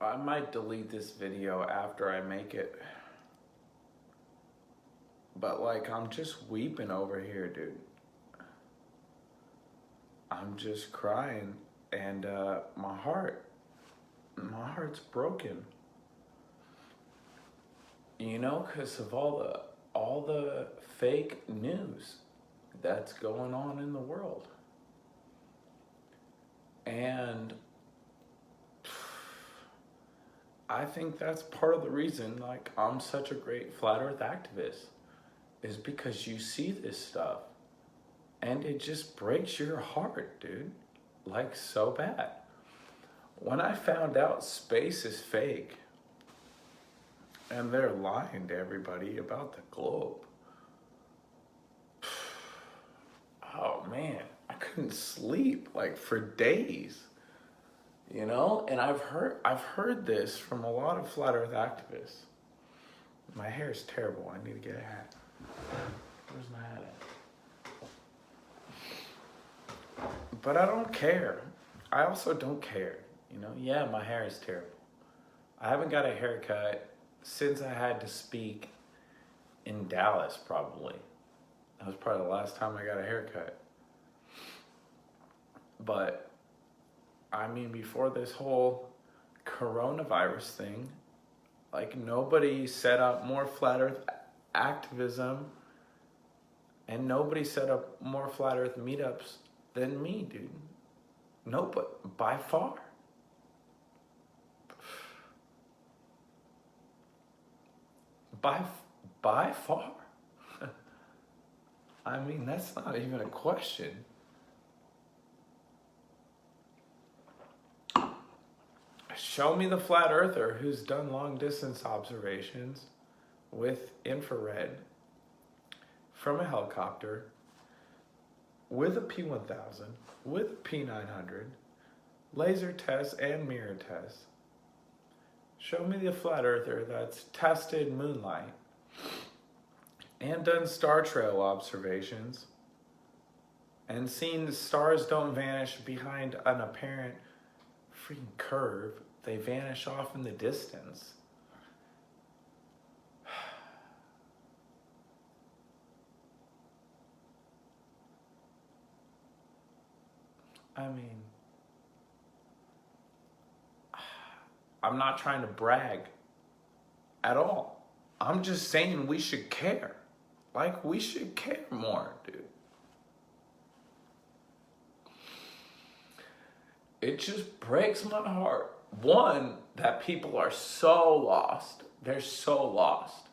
I might delete this video after I make it. But like, I'm just weeping over here, dude. I'm just crying, and my heart's broken. You know, because of all the fake news that's going on in the world. And I think that's part of the reason, like, I'm such a great flat earth activist, is because you see this stuff and it just breaks your heart, dude. Like, so bad. When I found out space is fake and they're lying to everybody about the globe, oh man, I couldn't sleep like for days. You know, and I've heard this from a lot of flat earth activists. My hair is terrible. I need to get a hat. Where's my hat at? But I don't care. I also don't care. You know, yeah, my hair is terrible. I haven't got a haircut since I had to speak in Dallas, probably. That was probably the last time I got a haircut. But I mean, before this whole coronavirus thing, like, nobody set up more flat earth activism and nobody set up more flat earth meetups than me, dude. Nobody, by far. By far. I mean, that's not even a question. Show me the flat earther who's done long distance observations with infrared from a helicopter with a P1000, with a P900, laser tests and mirror tests. Show me the flat earther that's tested moonlight and done star trail observations and seen the stars don't vanish behind an apparent freaking curve. They vanish off in the distance. I mean, I'm not trying to brag at all. I'm just saying we should care. Like, we should care more, dude. It just breaks my heart. One, that people are so lost. They're so lost.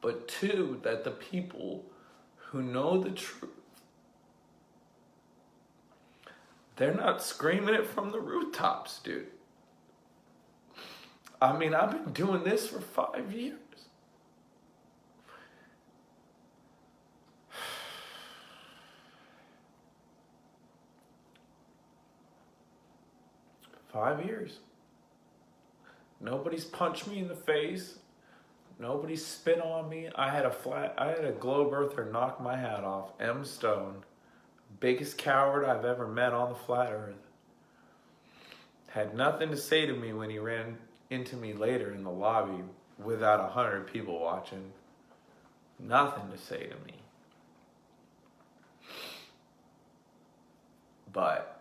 But two, that the people who know the truth, they're not screaming it from the rooftops, dude. I mean, I've been doing this for 5 years. Nobody's punched me in the face. Nobody's spit on me. I had a globe earther knock my hat off. M. Stone. Biggest coward I've ever met on the flat earth. Had nothing to say to me when he ran into me later in the lobby without 100 people watching. Nothing to say to me. But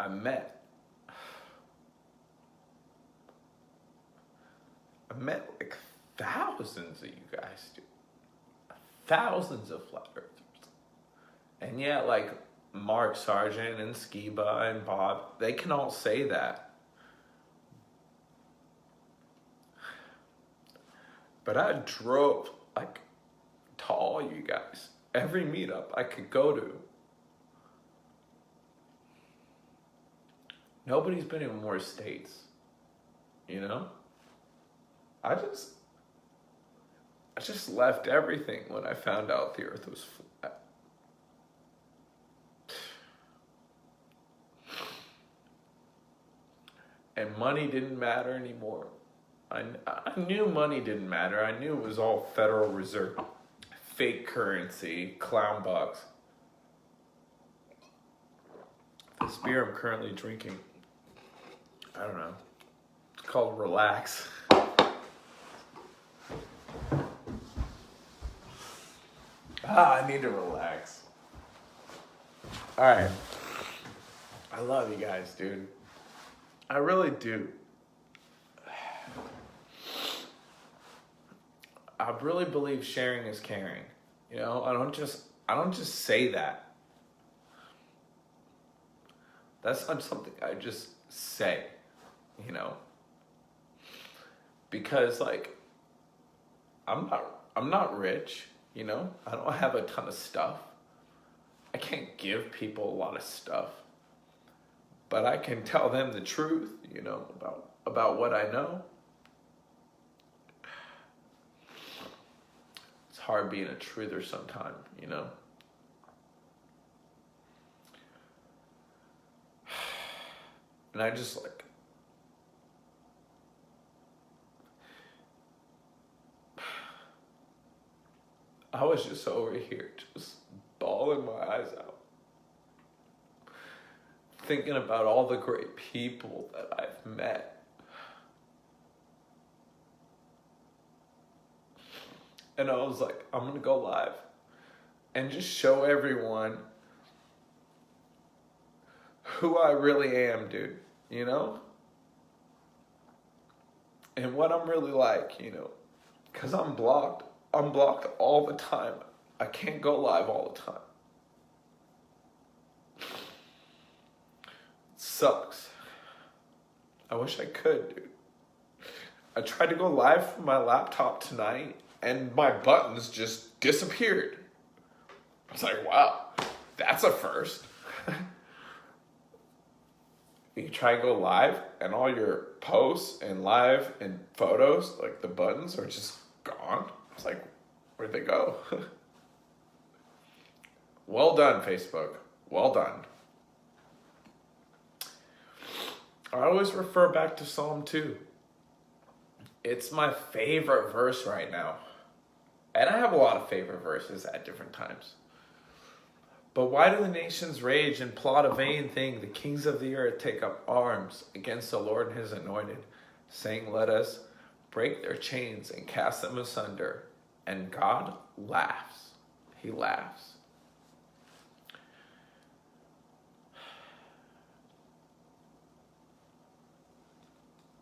I met like thousands of you guys, dude. Thousands of flat earthers. And yeah, like Mark Sargent and Skiba and Bob, they can all say that. But I drove like to all you guys. Every meetup I could go to. Nobody's been in more states, you know? I just left everything when I found out the earth was flat. And money didn't matter anymore. I knew money didn't matter. I knew it was all Federal Reserve, fake currency, clown bucks. This beer I'm currently drinking, I don't know. It's called Relax. I need to relax. All right. I love you guys, dude. I really do. I really believe sharing is caring. You know, I don't just say that. That's not something I just say, you know. Because like I'm not rich, you know? I don't have a ton of stuff. I can't give people a lot of stuff. But I can tell them the truth, you know, about what I know. It's hard being a truther sometimes, you know. And I just like, I was just over here just bawling my eyes out. Thinking about all the great people that I've met. And I was like, I'm gonna go live and just show everyone who I really am, dude, you know? And what I'm really like, you know? Because I'm blocked. I'm blocked all the time. I can't go live all the time. It sucks. I wish I could, dude. I tried to go live from my laptop tonight and my buttons just disappeared. I was like, wow, that's a first. You try and go live and all your posts and live and photos, like the buttons are just gone. It's like, where'd they go? Well done, Facebook. Well done. I always refer back to Psalm 2. It's my favorite verse right now. And I have a lot of favorite verses at different times. But why do the nations rage and plot a vain thing? The kings of the earth take up arms against the Lord and his anointed, saying, let us break their chains and cast them asunder. And God laughs. He laughs.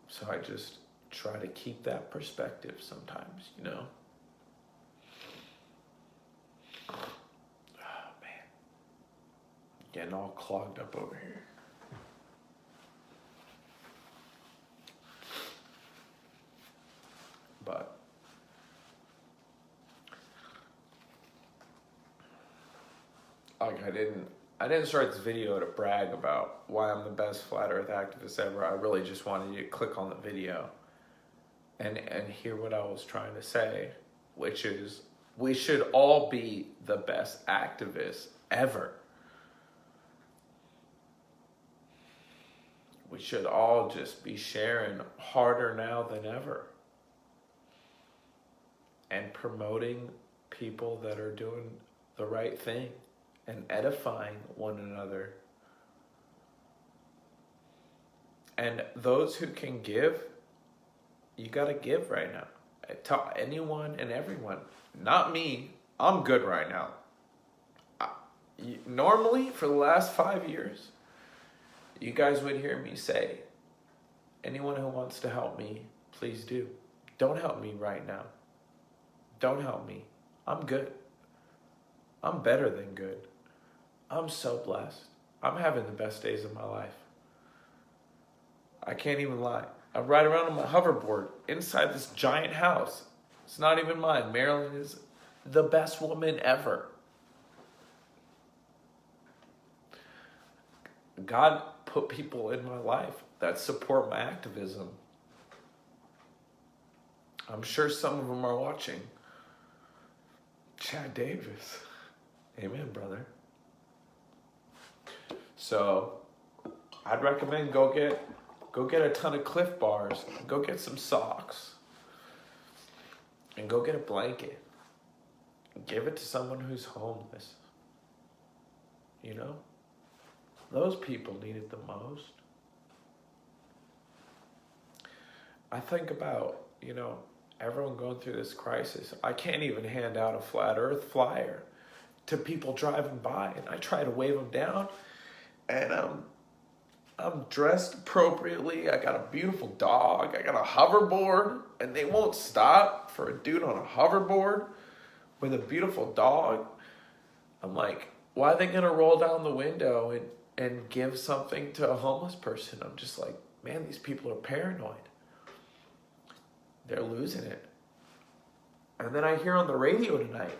So I just try to keep that perspective sometimes, you know? Oh, man. Getting all clogged up over here. But like I didn't start this video to brag about why I'm the best flat earth activist ever. I really just wanted you to click on the video and hear what I was trying to say, which is we should all be the best activists ever. We should all just be sharing harder now than ever and promoting people that are doing the right thing and edifying one another. And those who can give, you gotta give right now. To anyone and everyone. Not me. I'm good right now. Normally, for the last 5 years, you guys would hear me say, anyone who wants to help me, please do. Don't help me right now. Don't help me. I'm good. I'm better than good. I'm so blessed. I'm having the best days of my life. I can't even lie. I ride around on my hoverboard inside this giant house. It's not even mine. Marilyn is the best woman ever. God put people in my life that support my activism. I'm sure some of them are watching. Chad Davis. Amen, brother. So, I'd recommend go get a ton of Cliff Bars, go get some socks, and go get a blanket. Give it to someone who's homeless. You know? Those people need it the most. I think about, everyone going through this crisis. I can't even hand out a flat earth flyer to people driving by, and I try to wave them down, and I'm dressed appropriately. I got a beautiful dog. I got a hoverboard, and they won't stop for a dude on a hoverboard with a beautiful dog. I'm like, why are they gonna roll down the window and give something to a homeless person? I'm just like, man, these people are paranoid. They're losing it. And then I hear on the radio tonight,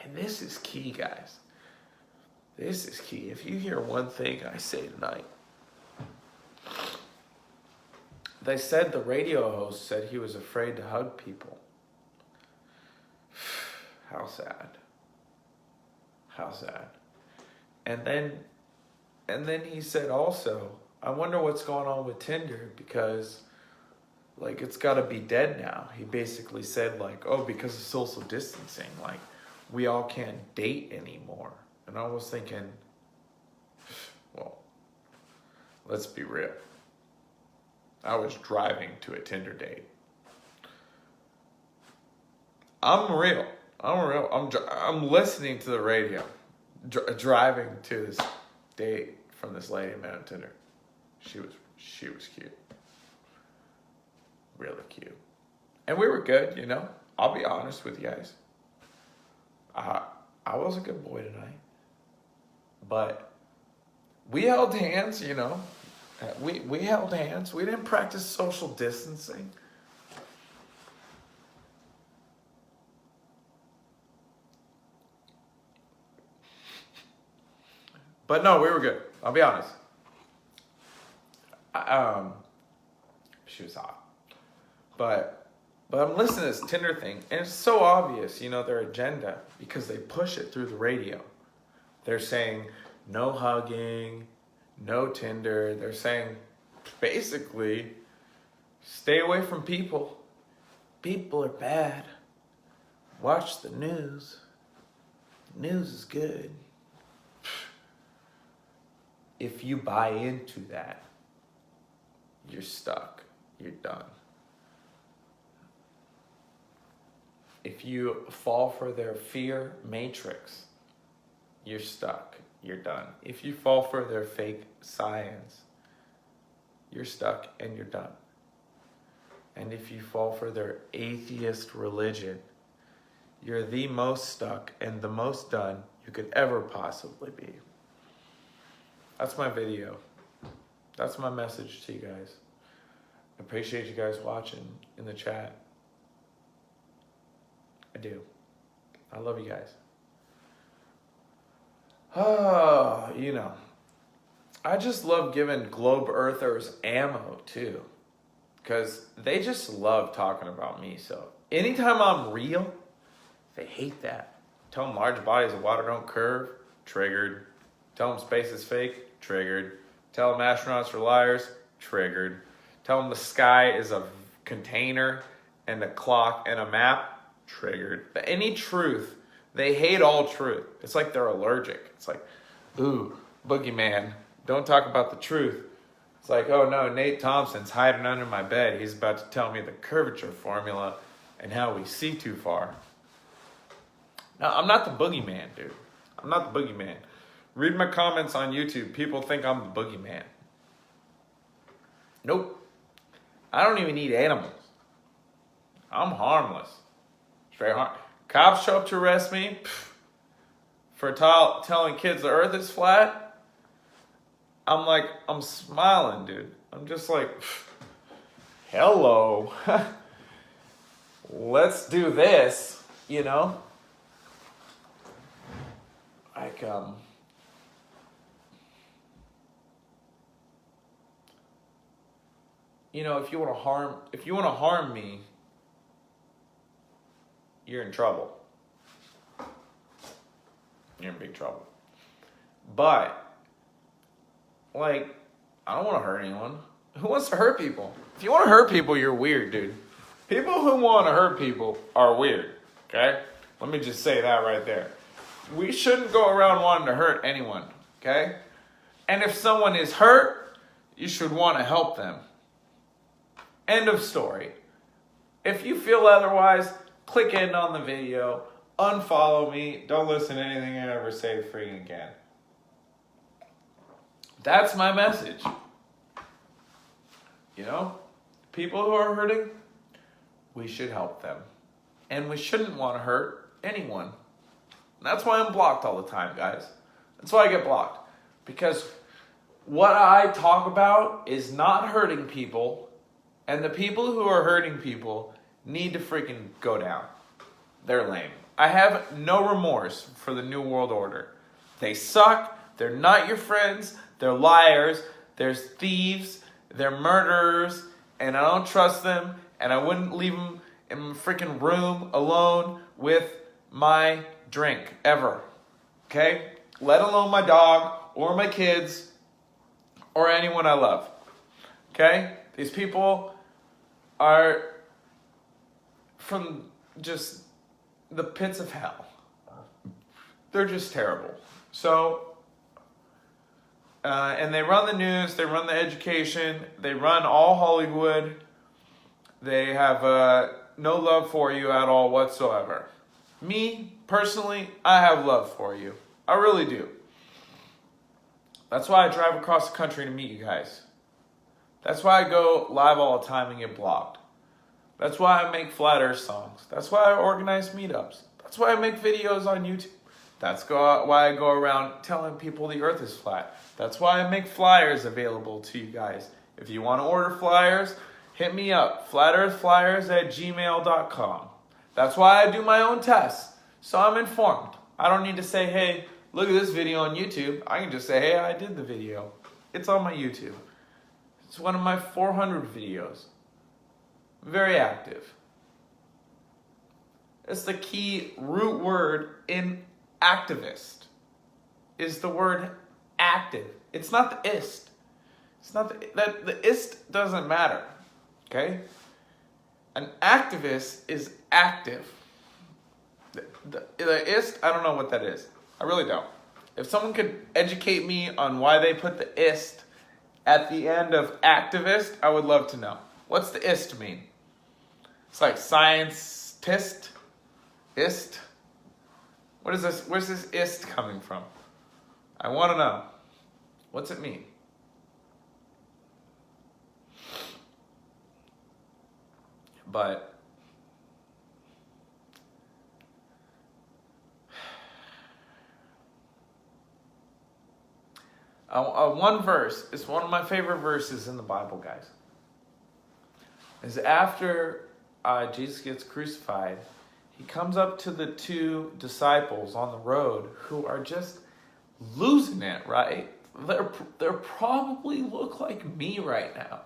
and this is key, guys. This is key. If you hear one thing I say tonight, they said the radio host said he was afraid to hug people. How sad. How sad. And then he said also, I wonder what's going on with Tinder, because it's got to be dead now. He basically said because of social distancing, we all can't date anymore. And I was thinking, well, let's be real. I was driving to a Tinder date. I'm real. I'm listening to the radio, driving to this date from this lady I met on Tinder. She was cute. Really cute. And we were good, I'll be honest with you guys. I was a good boy tonight. But we held hands, We held hands. We didn't practice social distancing. But no, we were good. I'll be honest. She was hot. But I'm listening to this Tinder thing, and it's so obvious, their agenda, because they push it through the radio. They're saying no hugging, no Tinder. They're saying basically stay away from people. People are bad. Watch the news. News is good. If you buy into that, you're stuck. You're done. If you fall for their fear matrix, you're stuck. You're done. If you fall for their fake science, you're stuck and you're done. And if you fall for their atheist religion, you're the most stuck and the most done you could ever possibly be. That's my video. That's my message to you guys. I appreciate you guys watching in the chat. I do. I love you guys. Oh, I just love giving globe earthers ammo too, because they just love talking about me. So anytime I'm real, they hate that. Tell them large bodies of water don't curve, triggered. Tell them space is fake, triggered. Tell them astronauts are liars, triggered. Tell them the sky is a container and a clock and a map, triggered. But any truth, they hate all truth. It's like they're allergic. It's like, ooh, boogeyman, don't talk about the truth. It's like, oh no, Nate Thompson's hiding under my bed. He's about to tell me the curvature formula and how we see too far. No, I'm not the boogeyman, dude. I'm not the boogeyman. Read my comments on YouTube. People think I'm the boogeyman. Nope. I don't even eat animals. I'm harmless. Straight harm. Cops show up to arrest me for telling kids the earth is flat. I'm smiling, dude. I'm just like, hello. Let's do this, if you want to harm me, you're in trouble. You're in big trouble. But, I don't want to hurt anyone. Who wants to hurt people? If you want to hurt people, you're weird, dude. People who want to hurt people are weird, okay? Let me just say that right there. We shouldn't go around wanting to hurt anyone, okay? And if someone is hurt, you should want to help them. End of story. If you feel otherwise, click in on the video, unfollow me, don't listen to anything I ever say freaking again. That's my message. You know, people who are hurting, we should help them. And we shouldn't want to hurt anyone. That's why I'm blocked all the time, guys. That's why I get blocked. Because what I talk about is not hurting people, and the people who are hurting people need to freaking go down. They're lame. I have no remorse for the New World Order. They suck. They're not your friends. They're liars. They're thieves. They're murderers. And I don't trust them. And I wouldn't leave them in my freaking room alone with my drink ever. Okay? Let alone my dog or my kids or anyone I love. Okay? These people are from just the pits of hell. They're just terrible. So, and they run the news, they run the education, they run all Hollywood. They have no love for you at all whatsoever. Me, personally, I have love for you. I really do. That's why I drive across the country to meet you guys. That's why I go live all the time and get blocked. That's why I make flat earth songs. That's why I organize meetups. That's why I make videos on YouTube. That's why I go around telling people the earth is flat. That's why I make flyers available to you guys. If you want to order flyers, hit me up. flatearthflyers@gmail.com. That's why I do my own tests. So I'm informed. I don't need to say, hey, look at this video on YouTube. I can just say, hey, I did the video. It's on my YouTube. It's one of my 400 videos. Very active. It's the key root word in activist. Is the word active. It's not the ist. It's not the ist doesn't matter. Okay? An activist is active. The ist, I don't know what that is. I really don't. If someone could educate me on why they put the ist at the end of activist, I would love to know. What's the ist mean? It's like scientist, ist. What is this? Where's this ist coming from? I want to know. What's it mean? But one verse, it's one of my favorite verses in the Bible, guys. Is after Jesus gets crucified, he comes up to the two disciples on the road who are just losing it, right? They're probably look like me right now.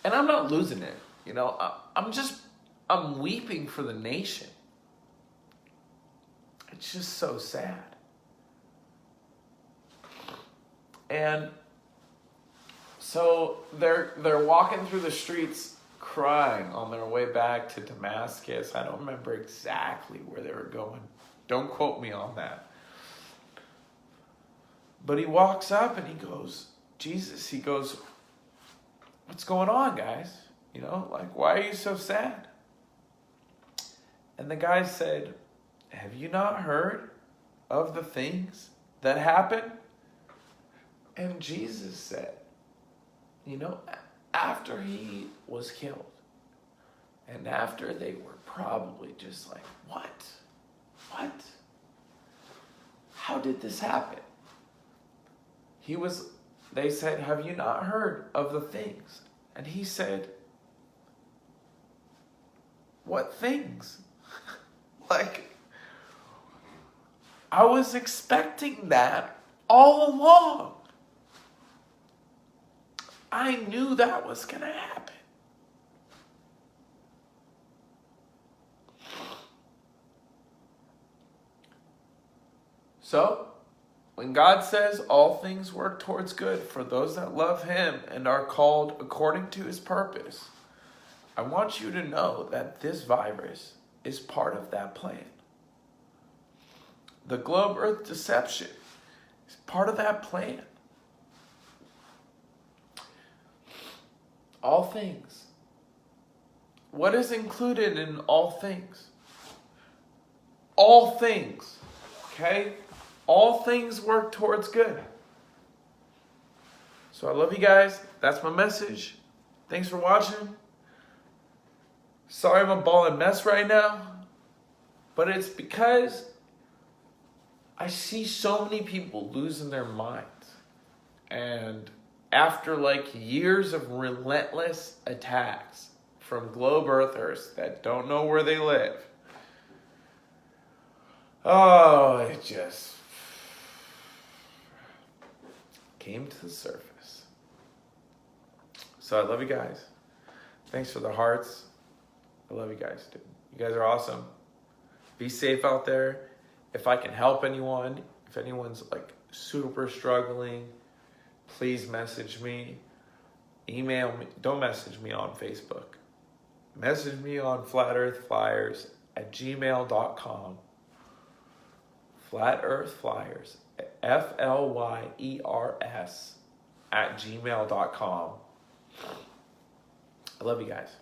And I'm not losing it, you know. I'm weeping for the nation. It's just so sad. And so they're walking through the streets crying on their way back to Damascus. I don't remember exactly where they were going. Don't quote me on that. But he walks up and he goes, Jesus, he goes, what's going on, guys? You know, like, why are you so sad? And the guy said, have you not heard of the things that happen? And Jesus said, you know, after he was killed, and after they were probably just like, what? What? How did this happen? They said, have you not heard of the things? And he said, what things? Like, I was expecting that all along. I knew that was going to happen. So, when God says all things work towards good for those that love him and are called according to his purpose, I want you to know that this virus is part of that plan. The globe earth deception part of that plan. All things. What is included in all things? All things. Okay? All things work towards good. So I love you guys. That's my message. Thanks for watching. Sorry I'm a ball and mess right now. But it's because I see so many people losing their minds. And after like years of relentless attacks from globe earthers that don't know where they live, oh, it just came to the surface. So I love you guys. Thanks for the hearts. I love you guys, dude. You guys are awesome. Be safe out there. If I can help anyone, if anyone's like super struggling, please message me. Email me. Don't message me on Facebook. Message me on flatearthflyers@gmail.com. Flatearthflyers, FLYERS @gmail.com. I love you guys.